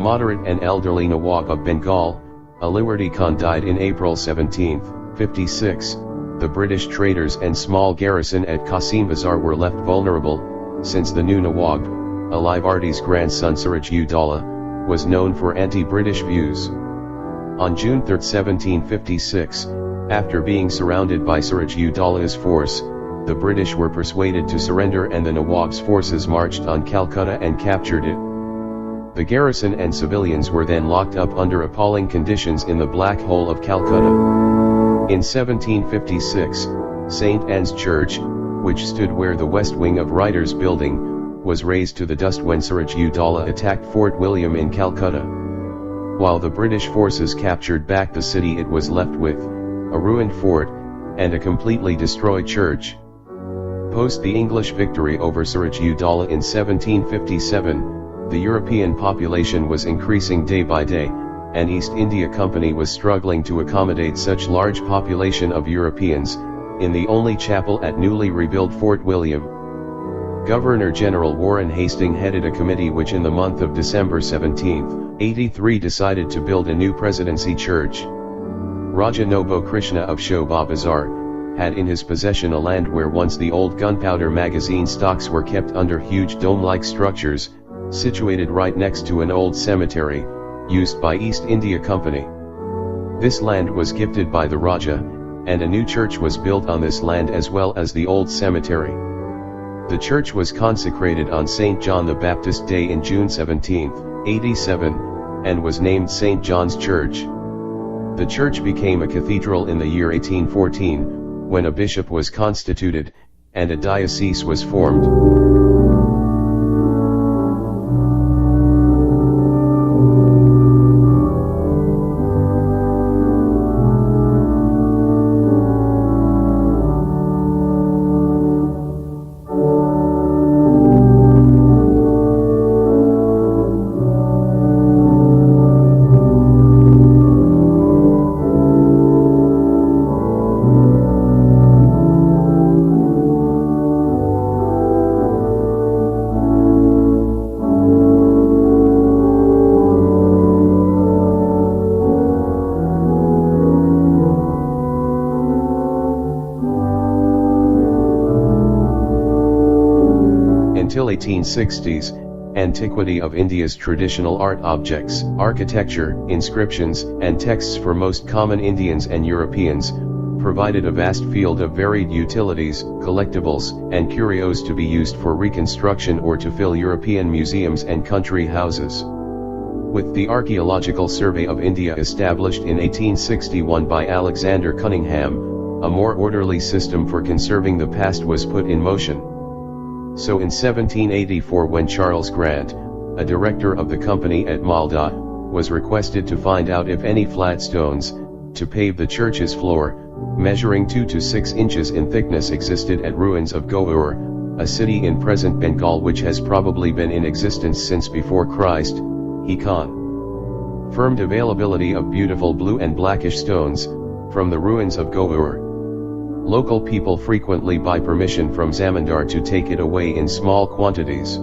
moderate and elderly Nawab of Bengal, Aliwardi Khan died in April 1756. The British traders and small garrison at Qasim Bazar were left vulnerable, since the new Nawab, Aliwardi's grandson Suraj-ud-Dawla, was known for anti-British views. On June 3, 1756, after being surrounded by Suraj-ud-Dawla's force, the British were persuaded to surrender and the Nawab's forces marched on Calcutta and captured it. The garrison and civilians were then locked up under appalling conditions in the Black Hole of Calcutta. In 1756, St. Anne's Church, which stood where the west wing of Writers' Building, was razed to the dust when Suraj-ud-Dawla attacked Fort William in Calcutta. While the British forces captured back the city, it was left with a ruined fort and a completely destroyed church. Post the English victory over Suraj-ud-Dawla in 1757, the European population was increasing day by day, and East India Company was struggling to accommodate such large population of Europeans, in the only chapel at newly rebuilt Fort William. Governor-General Warren Hastings headed a committee which in the month of December 1783 decided to build a new presidency church. Raja Nobo Krishna of Shobha Bazar had in his possession a land where once the old gunpowder magazine stocks were kept under huge dome-like structures, situated right next to an old cemetery, used by East India Company. This land was gifted by the Raja, and a new church was built on this land as well as the old cemetery. The church was consecrated on St. John the Baptist Day in June 1787, and was named St. John's Church. The church became a cathedral in the year 1814, when a bishop was constituted, and a diocese was formed. Until 1860s, antiquity of India's traditional art objects, architecture, inscriptions, and texts for most common Indians and Europeans, provided a vast field of varied utilities, collectibles, and curios to be used for reconstruction or to fill European museums and country houses. With the Archaeological Survey of India established in 1861 by Alexander Cunningham, a more orderly system for conserving the past was put in motion. So in 1784, when Charles Grant, a director of the company at Malda, was requested to find out if any flat stones, to pave the church's floor, measuring 2 to 6 inches in thickness existed at ruins of Gour, a city in present Bengal which has probably been in existence since before Christ, he confirmed availability of beautiful blue and blackish stones, from the ruins of Gour. Local people frequently buy permission from Zamindar to take it away in small quantities.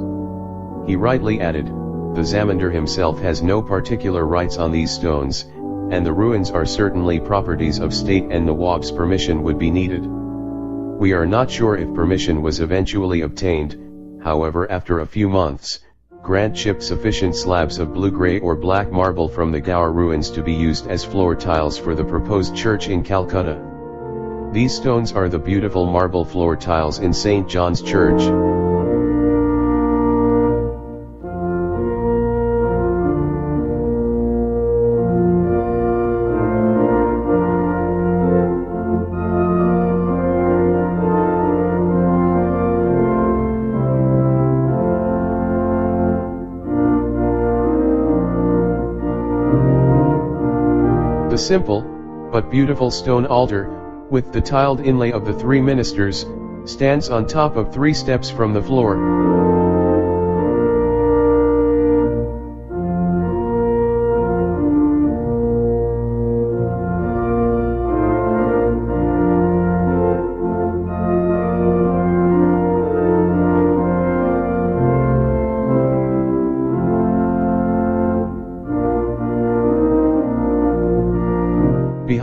He rightly added, the Zamindar himself has no particular rights on these stones, and the ruins are certainly properties of state and Nawab's permission would be needed. We are not sure if permission was eventually obtained, however after a few months, Grant shipped sufficient slabs of blue-grey or black marble from the Gour ruins to be used as floor tiles for the proposed church in Calcutta. These stones are the beautiful marble floor tiles in St. John's Church. The simple, but beautiful stone altar, with the tiled inlay of the 3 ministers, stands on top of 3 steps from the floor.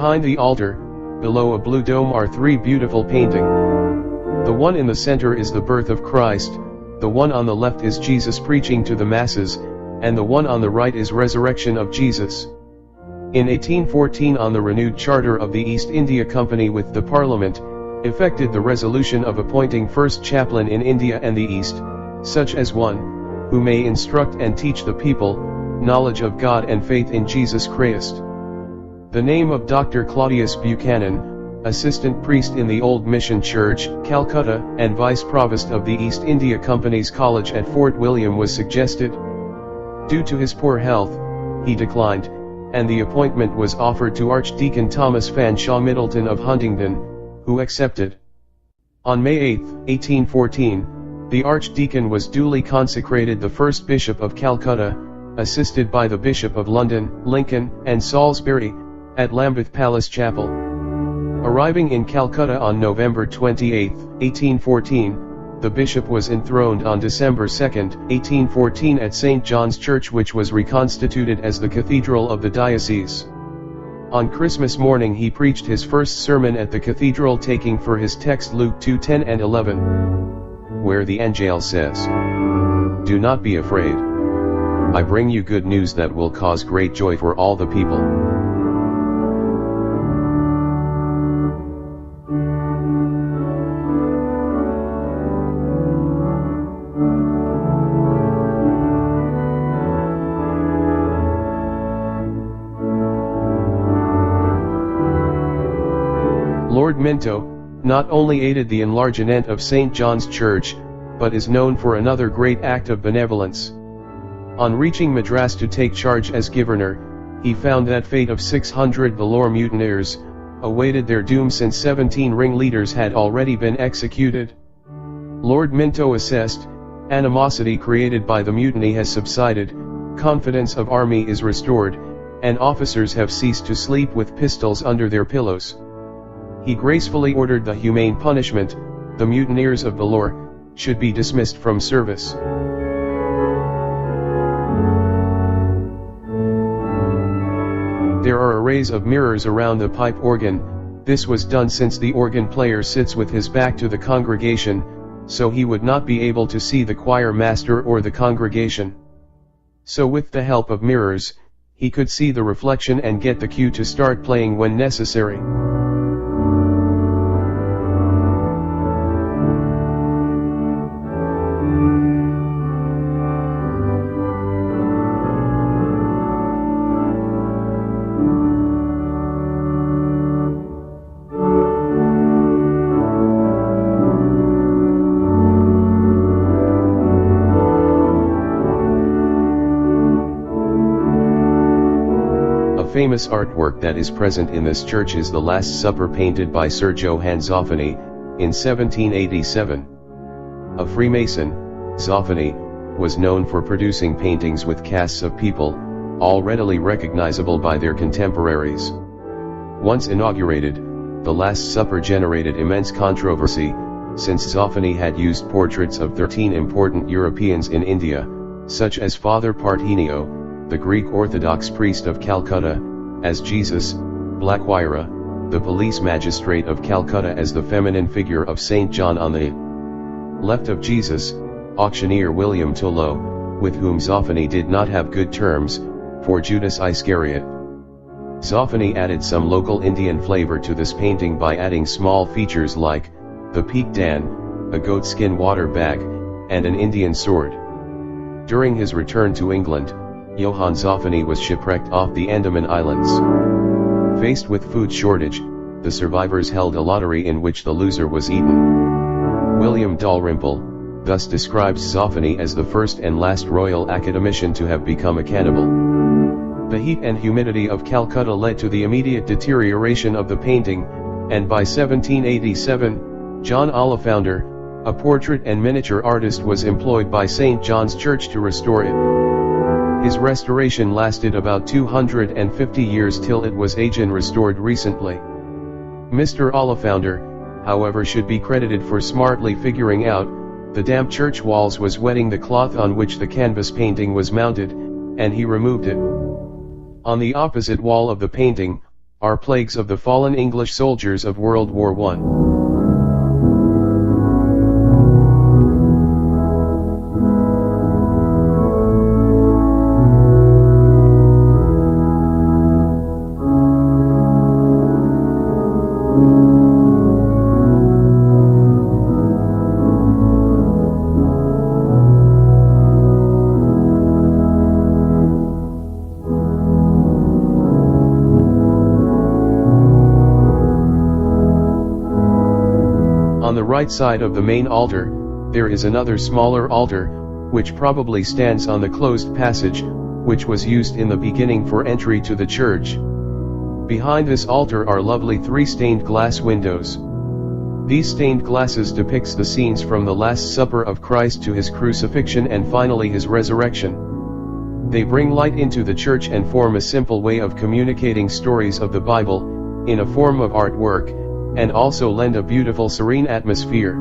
Behind the altar, below a blue dome, are three beautiful paintings. The one in the center is the birth of Christ, the one on the left is Jesus preaching to the masses, and the one on the right is resurrection of Jesus. In 1814, on the renewed charter of the East India Company with the Parliament, effected the resolution of appointing first chaplain in India and the East, such as one, who may instruct and teach the people, knowledge of God and faith in Jesus Christ. The name of Dr. Claudius Buchanan, assistant priest in the Old Mission Church, Calcutta, and vice provost of the East India Company's College at Fort William, was suggested. Due to his poor health, he declined, and the appointment was offered to Archdeacon Thomas Fanshawe Middleton of Huntingdon, who accepted. On May 8, 1814, the Archdeacon was duly consecrated the first Bishop of Calcutta, assisted by the Bishop of London, Lincoln, and Salisbury, at Lambeth Palace Chapel. Arriving in Calcutta on November 28, 1814, the bishop was enthroned on December 2, 1814 at St. John's Church, which was reconstituted as the cathedral of the diocese. On Christmas morning he preached his first sermon at the cathedral, taking for his text Luke 2:10 and 11, where the angel says, "Do not be afraid. I bring you good news that will cause great joy for all the people. Lord Minto not only aided the enlargement of St. John's Church, but is known for another great act of benevolence. On reaching Madras to take charge as governor, he found that fate of 600 Vellore mutineers awaited their doom, since 17 ringleaders had already been executed. Lord Minto assessed, animosity created by the mutiny has subsided, confidence of army is restored, and officers have ceased to sleep with pistols under their pillows. He gracefully ordered the humane punishment: the mutineers of Vellore should be dismissed from service. There are arrays of mirrors around the pipe organ. This was done since the organ player sits with his back to the congregation, so he would not be able to see the choir master or the congregation. So with the help of mirrors, he could see the reflection and get the cue to start playing when necessary. Famous artwork that is present in this church is The Last Supper, painted by Sir Johann Zoffany, in 1787. A Freemason, Zoffany was known for producing paintings with casts of people, all readily recognizable by their contemporaries. Once inaugurated, The Last Supper generated immense controversy, since Zoffany had used portraits of 13 important Europeans in India, such as Father Partenio, the Greek Orthodox priest of Calcutta, as Jesus, Blackwira, the police magistrate of Calcutta, as the feminine figure of St. John on the left of Jesus, auctioneer William Dalrymple, with whom Zoffany did not have good terms, for Judas Iscariot. Zoffany added some local Indian flavor to this painting by adding small features like the peak dan, a goatskin water bag, and an Indian sword. During his return to England, Johann Zoffany was shipwrecked off the Andaman Islands. Faced with food shortage, the survivors held a lottery in which the loser was eaten. William Dalrymple thus describes Zoffany as the first and last royal academician to have become a cannibal. The heat and humidity of Calcutta led to the immediate deterioration of the painting, and by 1787, John Olifaunder, a portrait and miniature artist, was employed by St. John's Church to restore it. His restoration lasted about 250 years till it was again restored recently. Mr. Olifaunder, however, should be credited for smartly figuring out the damp church walls was wetting the cloth on which the canvas painting was mounted, and he removed it. On the opposite wall of the painting, are plagues of the fallen English soldiers of World War I. On the right side of the main altar, there is another smaller altar, which probably stands on the closed passage, which was used in the beginning for entry to the church. Behind this altar are lovely 3 stained glass windows. These stained glasses depicts the scenes from the Last Supper of Christ to his crucifixion and finally his resurrection. They bring light into the church and form a simple way of communicating stories of the Bible, in a form of artwork, and also lend a beautiful serene atmosphere.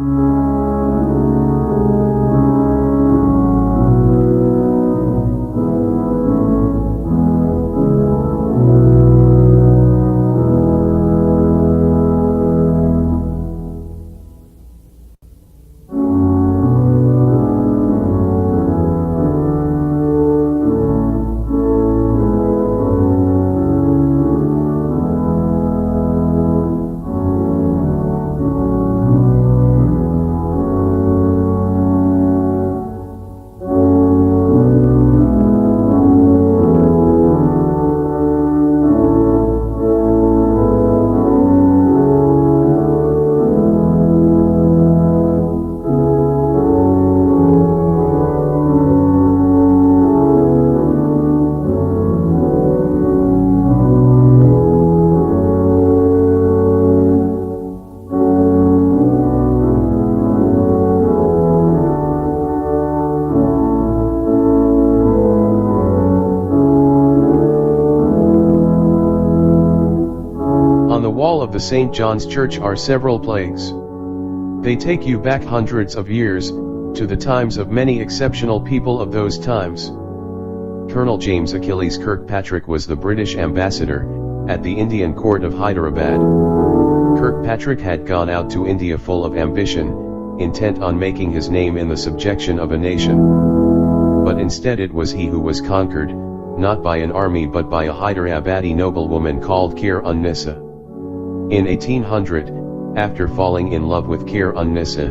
On the wall of the St. John's Church are several plagues. They take you back hundreds of years, to the times of many exceptional people of those times. Colonel James Achilles Kirkpatrick was the British ambassador, at the Indian court of Hyderabad. Kirkpatrick had gone out to India full of ambition, intent on making his name in the subjection of a nation. But instead it was he who was conquered, not by an army but by a Hyderabadi noblewoman called Khair-un-Nissa. In 1800, after falling in love with Khair-un-Nissa,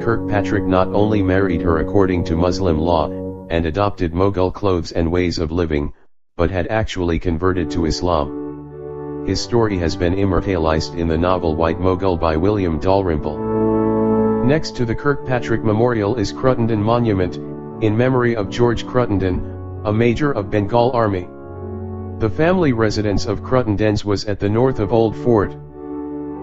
Kirkpatrick not only married her according to Muslim law, and adopted Mughal clothes and ways of living, but had actually converted to Islam. His story has been immortalized in the novel White Mughal by William Dalrymple. Next to the Kirkpatrick Memorial is Cruttenden Monument, in memory of George Cruttenden, a major of Bengal Army. The family residence of Cruttendens was at the north of Old Fort.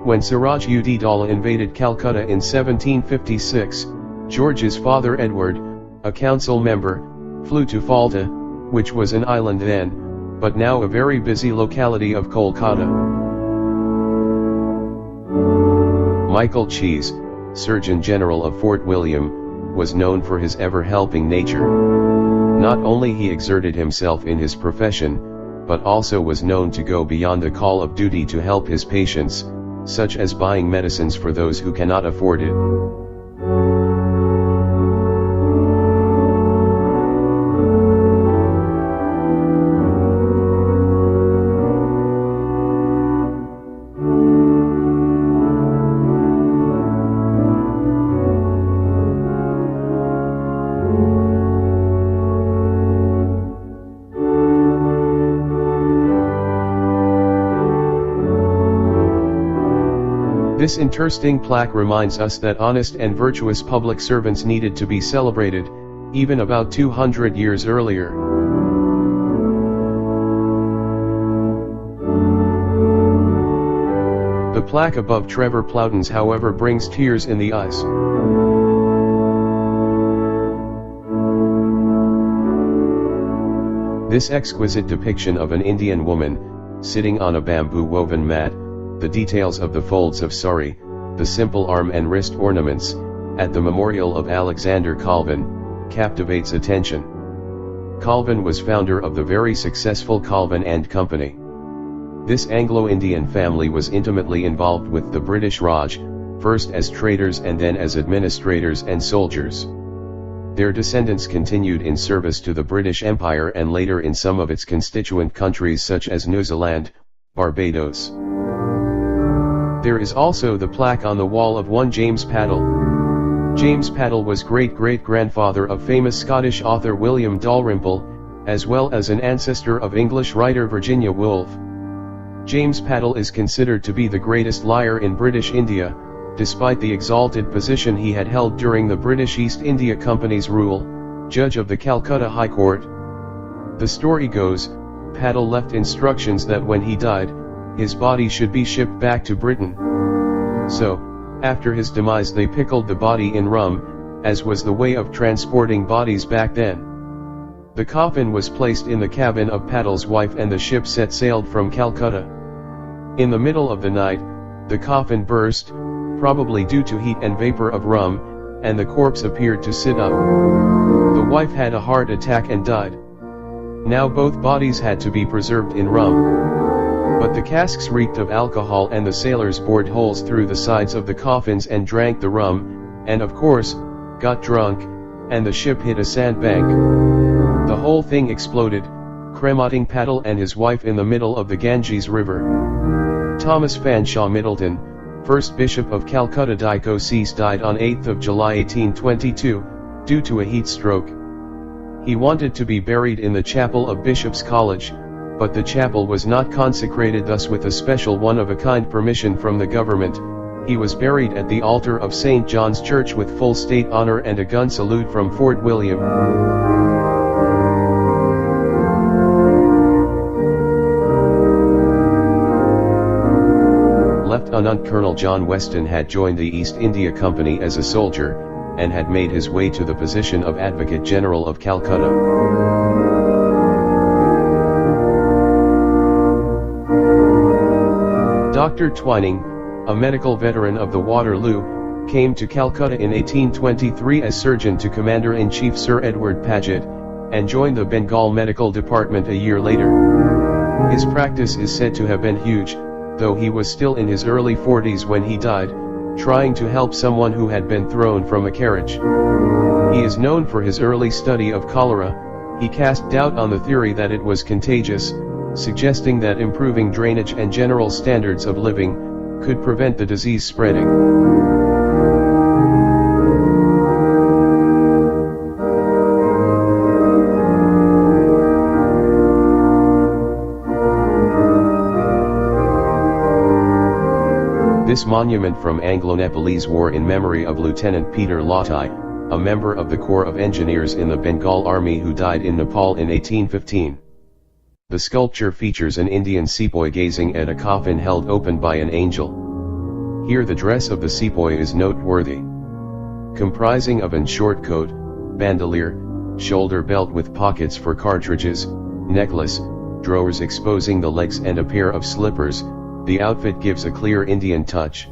When Siraj ud Dowlah invaded Calcutta in 1756, George's father Edward, a council member, flew to Falta, which was an island then, but now a very busy locality of Kolkata. Michael Cheese, Surgeon General of Fort William, was known for his ever-helping nature. Not only he exerted himself in his profession, but also was known to go beyond the call of duty to help his patients, such as buying medicines for those who cannot afford it. This interesting plaque reminds us that honest and virtuous public servants needed to be celebrated, even about 200 years earlier. The plaque above Trevor Plowden's, however, brings tears in the eyes. This exquisite depiction of an Indian woman, sitting on a bamboo-woven mat, the details of the folds of sari, the simple arm and wrist ornaments, at the memorial of Alexander Colvin, captivates attention. Colvin was founder of the very successful Colvin and Company. This Anglo-Indian family was intimately involved with the British Raj, first as traders and then as administrators and soldiers. Their descendants continued in service to the British Empire and later in some of its constituent countries such as New Zealand, Barbados. There is also the plaque on the wall of one James Paddle. James Paddle was great-great-grandfather of famous Scottish author William Dalrymple, as well as an ancestor of English writer Virginia Woolf. James Paddle is considered to be the greatest liar in British India, despite the exalted position he had held during the British East India Company's rule, judge of the Calcutta High Court. The story goes, Paddle left instructions that when he died, his body should be shipped back to Britain. So, after his demise they pickled the body in rum, as was the way of transporting bodies back then. The coffin was placed in the cabin of Paddle's wife and the ship set sailed from Calcutta. In the middle of the night, the coffin burst, probably due to heat and vapor of rum, and the corpse appeared to sit up. The wife had a heart attack and died. Now both bodies had to be preserved in rum. But the casks reeked of alcohol and the sailors bored holes through the sides of the coffins and drank the rum, and of course, got drunk, and the ship hit a sandbank. The whole thing exploded, cremating Paddle and his wife in the middle of the Ganges River. Thomas Fanshawe Middleton, first Bishop of Calcutta Diocese, died on 8th of July 1822, due to a heat stroke. He wanted to be buried in the chapel of Bishop's College, but the chapel was not consecrated, thus with a special one-of-a-kind permission from the government, he was buried at the altar of St. John's Church with full state honor and a gun salute from Fort William. Lieutenant Colonel John Weston had joined the East India Company as a soldier, and had made his way to the position of Advocate General of Calcutta. Dr. Twining, a medical veteran of the Waterloo, came to Calcutta in 1823 as surgeon to Commander-in-Chief Sir Edward Paget, and joined the Bengal Medical Department a year later. His practice is said to have been huge, though he was still in his early 40s when he died, trying to help someone who had been thrown from a carriage. He is known for his early study of cholera. He cast doubt on the theory that it was contagious, suggesting that improving drainage and general standards of living could prevent the disease spreading. This monument from Anglo-Nepalese War in memory of Lieutenant Peter Lawtai, a member of the Corps of Engineers in the Bengal Army who died in Nepal in 1815. The sculpture features an Indian sepoy gazing at a coffin held open by an angel. Here the dress of the sepoy is noteworthy. Comprising of an short coat, bandolier, shoulder belt with pockets for cartridges, necklace, drawers exposing the legs and a pair of slippers, the outfit gives a clear Indian touch.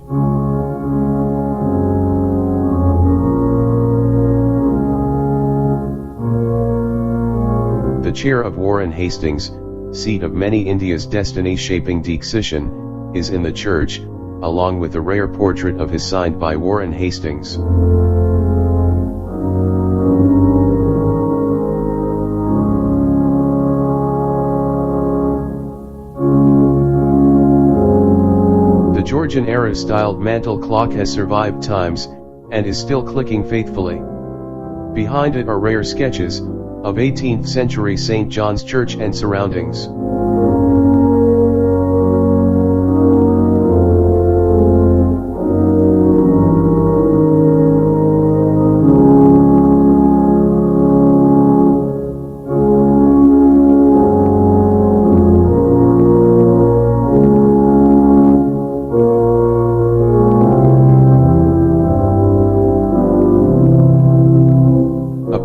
The chair of Warren Hastings, seat of many India's destiny-shaping decision, is in the church, along with a rare portrait of his signed by Warren Hastings. Georgian era-styled mantel clock has survived times, and is still clicking faithfully. Behind it are rare sketches of 18th century St. John's Church and surroundings.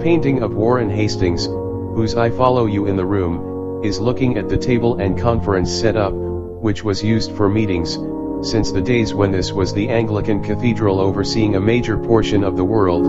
Painting of Warren Hastings, whose I follow you in the room, is looking at the table and conference setup, which was used for meetings, since the days when this was the Anglican cathedral overseeing a major portion of the world.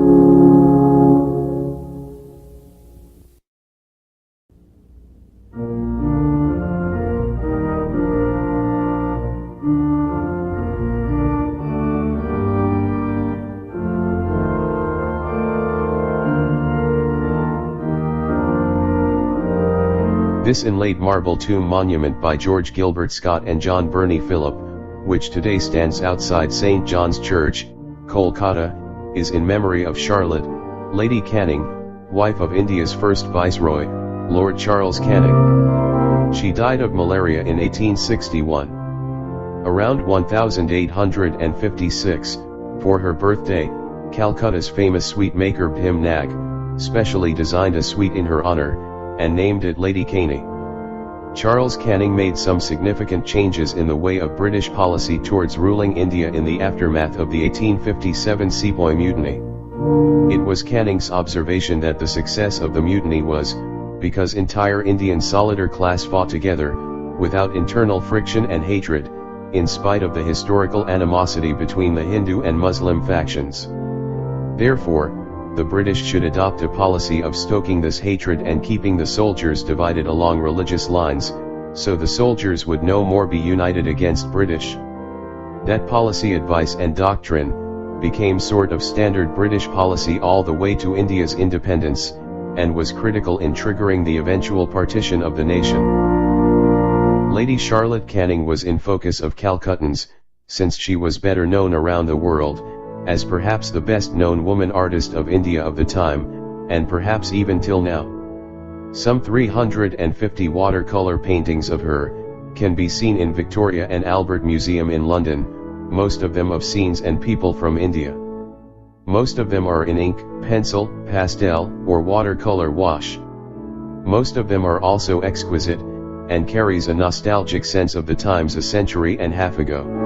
This inlaid marble tomb monument by George Gilbert Scott and John Burney Phillip, which today stands outside St. John's Church, Kolkata, is in memory of Charlotte, Lady Canning, wife of India's first Viceroy, Lord Charles Canning. She died of malaria in 1861. Around 1856, for her birthday, Calcutta's famous sweet maker Bhim Nag, specially designed a sweet in her honor, and named it Lady Canning. Charles Canning made some significant changes in the way of British policy towards ruling India in the aftermath of the 1857 Sepoy Mutiny. It was Canning's observation that the success of the mutiny was, because entire Indian soldier class fought together, without internal friction and hatred, in spite of the historical animosity between the Hindu and Muslim factions. Therefore, the British should adopt a policy of stoking this hatred and keeping the soldiers divided along religious lines, so the soldiers would no more be united against British. That policy advice and doctrine became sort of standard British policy all the way to India's independence, and was critical in triggering the eventual partition of the nation. Lady Charlotte Canning was in focus of Calcuttans, since she was better known around the world, as perhaps the best known woman artist of India of the time, and perhaps even till now. Some 350 watercolor paintings of her can be seen in Victoria and Albert Museum in London, most of them of scenes and people from India. Most of them are in ink, pencil, pastel, or watercolor wash. Most of them are also exquisite, and carries a nostalgic sense of the times a century and a half ago.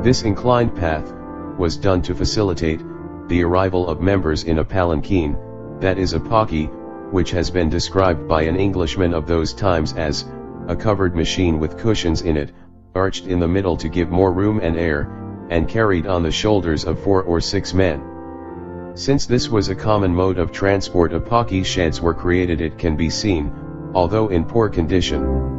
This inclined path was done to facilitate the arrival of members in a palanquin, that is a palki, which has been described by an Englishman of those times as a covered machine with cushions in it, arched in the middle to give more room and air, and carried on the shoulders of 4 or 6 men. Since this was a common mode of transport, a palki sheds were created. It can be seen, although in poor condition.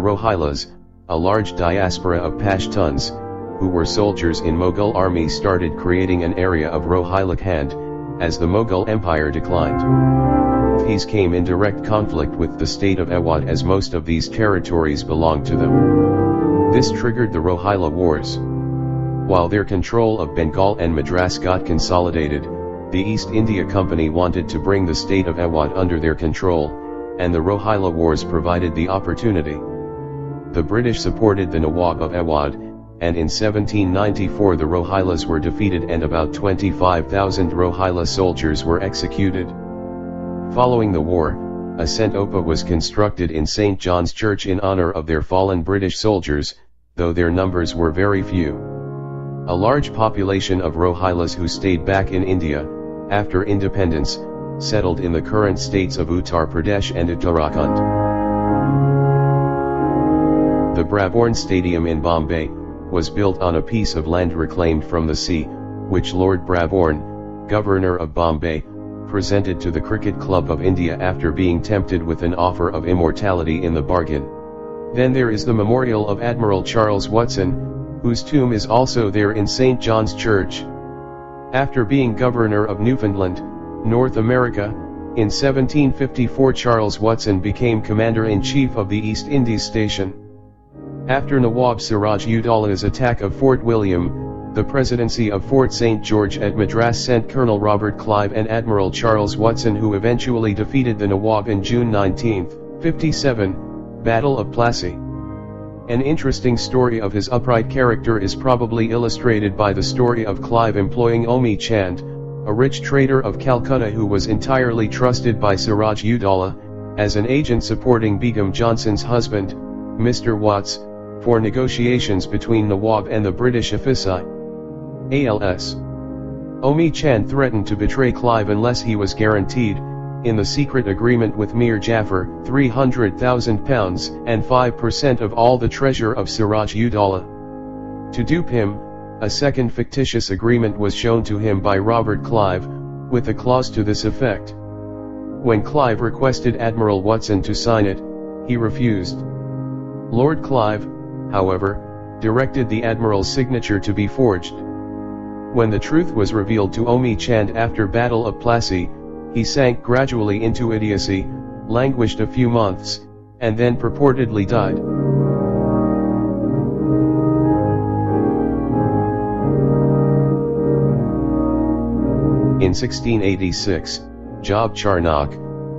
Rohillas, a large diaspora of Pashtuns, who were soldiers in Mughal armies, started creating an area of Rohilkhand, as the Mughal Empire declined. These came in direct conflict with the state of Awadh, as most of these territories belonged to them. This triggered the Rohilla Wars. While their control of Bengal and Madras got consolidated, the East India Company wanted to bring the state of Awadh under their control, and the Rohilla Wars provided the opportunity. The British supported the Nawab of Awadh, and in 1794 the Rohillas were defeated and about 25,000 Rohilla soldiers were executed. Following the war, a Sentopa was constructed in St. John's Church in honor of their fallen British soldiers, though their numbers were very few. A large population of Rohillas who stayed back in India, after independence, settled in the current states of Uttar Pradesh and Uttarakhand. The Brabourne Stadium in Bombay was built on a piece of land reclaimed from the sea, which Lord Brabourne, Governor of Bombay, presented to the Cricket Club of India after being tempted with an offer of immortality in the bargain. Then there is the memorial of Admiral Charles Watson, whose tomb is also there in St. John's Church. After being Governor of Newfoundland, North America, in 1754 Charles Watson became Commander-in-Chief of the East Indies Station. After Nawab Siraj-ud-Daula's attack of Fort William, the presidency of Fort St. George at Madras sent Colonel Robert Clive and Admiral Charles Watson, who eventually defeated the Nawab in June 1957, Battle of Plassey. An interesting story of his upright character is probably illustrated by the story of Clive employing Omi Chand, a rich trader of Calcutta who was entirely trusted by Siraj-ud-Daula, as an agent supporting Begum Johnson's husband, Mr. Watts, for negotiations between Nawab and the British offici. ALS. Omi Chand threatened to betray Clive unless he was guaranteed, in the secret agreement with Mir Jafar, £300,000 and 5% of all the treasure of Siraj-ud-Daula. To dupe him, a second fictitious agreement was shown to him by Robert Clive, with a clause to this effect. When Clive requested Admiral Watson to sign it, he refused. Lord Clive, however, directed the Admiral's signature to be forged. When the truth was revealed to Omi Chand after Battle of Plassey, he sank gradually into idiocy, languished a few months, and then purportedly died. In 1686, Job Charnock,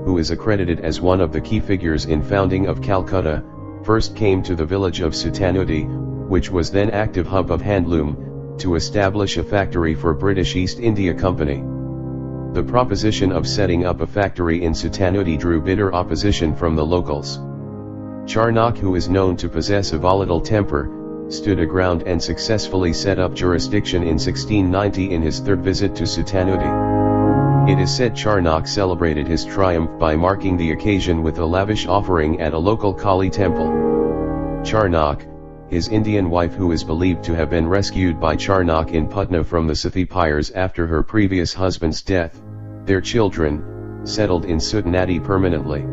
who is accredited as one of the key figures in founding of Calcutta, first came to the village of Sutanudi, which was then active hub of handloom, to establish a factory for British East India Company. The proposition of setting up a factory in Sutanudi drew bitter opposition from the locals. Charnock, who is known to possess a volatile temper, stood aground and successfully set up jurisdiction in 1690 in his third visit to Sutanudi. It is said Charnock celebrated his triumph by marking the occasion with a lavish offering at a local Kali temple. Charnock, his Indian wife, who is believed to have been rescued by Charnock in Putna from the Scythe pyres after her previous husband's death, their children, settled in Sutanudi permanently.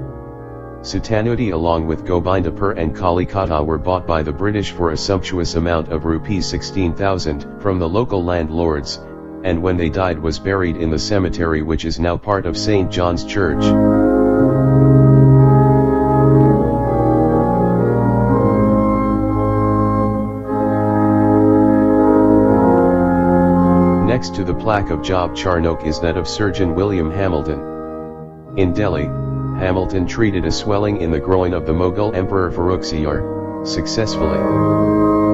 Sutanudi along with Gobindapur and Kolkata were bought by the British for a sumptuous amount of rupees 16,000 from the local landlords, and when they died was buried in the cemetery which is now part of St. John's Church. Next to the plaque of Job Charnock is that of Surgeon William Hamilton. In Delhi, Hamilton treated a swelling in the groin of the Mughal Emperor Farrukhsiyar, successfully.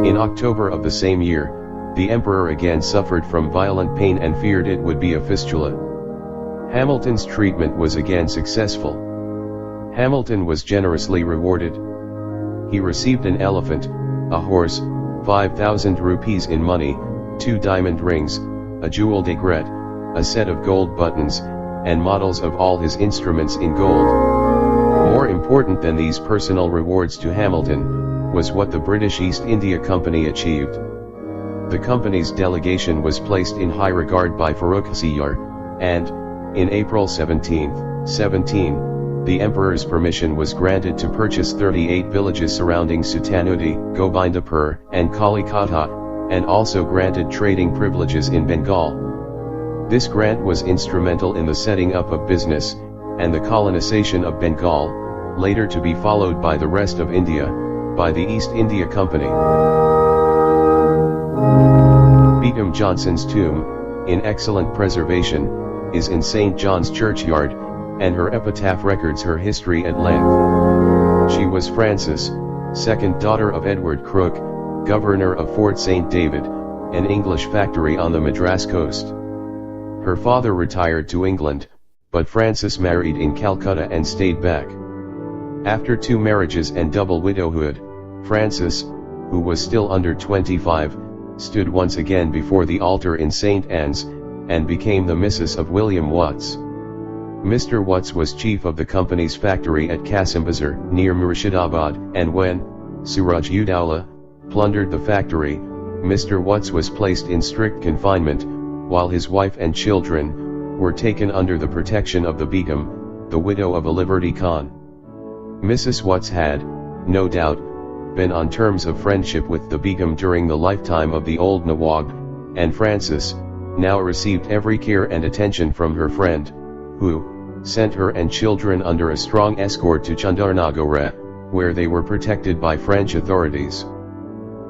In October of the same year, the emperor again suffered from violent pain and feared it would be a fistula. Hamilton's treatment was again successful. Hamilton was generously rewarded. He received an elephant, a horse, 5,000 rupees in money, 2 diamond rings, a jeweled aigrette, a set of gold buttons, and models of all his instruments in gold. More important than these personal rewards to Hamilton, was what the British East India Company achieved. The company's delegation was placed in high regard by Farrukhsiyar, and, in April 17, the emperor's permission was granted to purchase 38 villages surrounding Sutanudi, Gobindapur, and Kolkata, and also granted trading privileges in Bengal. This grant was instrumental in the setting up of business, and the colonization of Bengal, later to be followed by the rest of India, by the East India Company. Begum Johnson's tomb, in excellent preservation, is in St. John's Churchyard, and her epitaph records her history at length. She was Frances, second daughter of Edward Crook, governor of Fort St. David, an English factory on the Madras coast. Her father retired to England, but Frances married in Calcutta and stayed back. After 2 marriages and double widowhood, Frances, who was still under 25, stood once again before the altar in St. Anne's, and became the Missus of William Watts. Mr. Watts was chief of the company's factory at Kasimbazar, near Murshidabad, and when Suraj Udowla plundered the factory, Mr. Watts was placed in strict confinement, while his wife and children were taken under the protection of the Begum, the widow of Alivardi Khan. Mrs. Watts had, no doubt, been on terms of friendship with the Begum during the lifetime of the old Nawab, and Frances now received every care and attention from her friend, who sent her and children under a strong escort to Chandarnagore, where they were protected by French authorities.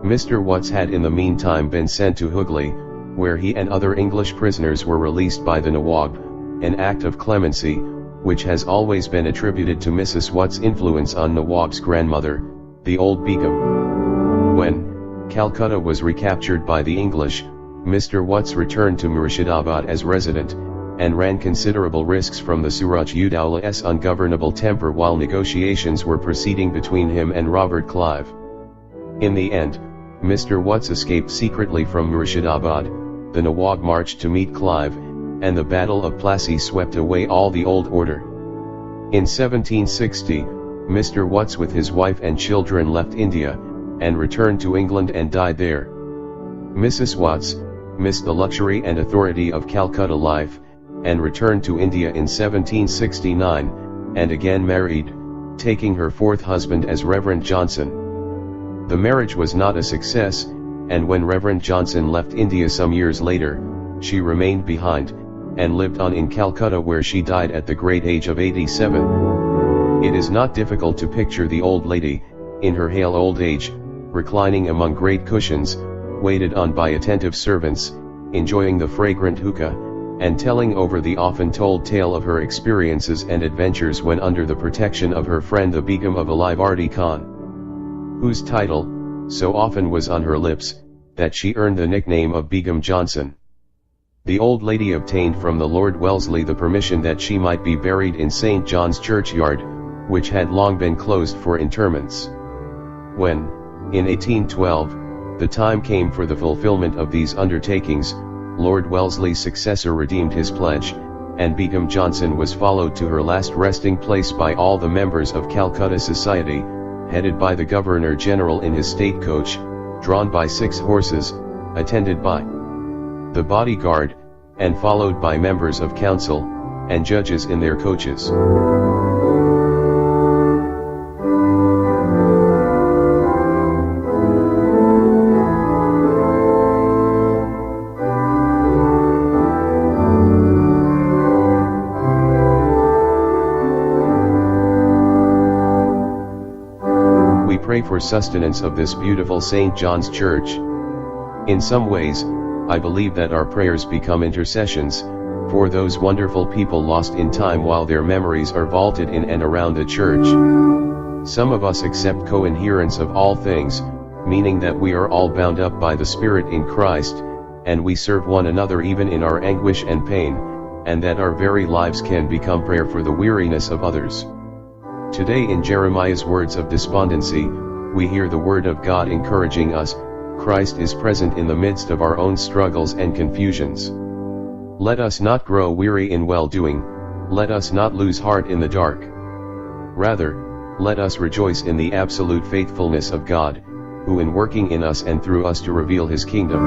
Mr. Watts had in the meantime been sent to Hooghly, where he and other English prisoners were released by the Nawab, an act of clemency, which has always been attributed to Mrs. Watts' influence on Nawab's grandmother, the old Begum. When Calcutta was recaptured by the English, Mr. Watts returned to Murshidabad as resident, and ran considerable risks from the Suraj Udowla's ungovernable temper while negotiations were proceeding between him and Robert Clive. In the end, Mr. Watts escaped secretly from Murshidabad, the Nawab marched to meet Clive, and the Battle of Plassey swept away all the old order. In 1760, Mr. Watts with his wife and children left India, and returned to England and died there. Mrs. Watts missed the luxury and authority of Calcutta life, and returned to India in 1769, and again married, taking her 4th husband as Reverend Johnson. The marriage was not a success, and when Reverend Johnson left India some years later, she remained behind, and lived on in Calcutta where she died at the great age of 87. It is not difficult to picture the old lady, in her hale old age, reclining among great cushions, waited on by attentive servants, enjoying the fragrant hookah, and telling over the often told tale of her experiences and adventures when under the protection of her friend the Begum of Alivardi Khan, whose title so often was on her lips, that she earned the nickname of Begum Johnson. The old lady obtained from the Lord Wellesley the permission that she might be buried in St. John's Churchyard, which had long been closed for interments. When, in 1812, the time came for the fulfillment of these undertakings, Lord Wellesley's successor redeemed his pledge, and Begum Johnson was followed to her last resting place by all the members of Calcutta society, headed by the Governor-General in his state coach, drawn by 6 horses, attended by the bodyguard, and followed by members of council, and judges in their coaches. We pray for sustenance of this beautiful St. John's Church. In some ways, I believe that our prayers become intercessions for those wonderful people lost in time while their memories are vaulted in and around the church. Some of us accept co-inherence of all things, meaning that we are all bound up by the Spirit in Christ, and we serve one another even in our anguish and pain, and that our very lives can become prayer for the weariness of others. Today in Jeremiah's words of despondency, we hear the word of God encouraging us. Christ is present in the midst of our own struggles and confusions. Let us not grow weary in well-doing, let us not lose heart in the dark. Rather, let us rejoice in the absolute faithfulness of God, who in working in us and through us to reveal His kingdom.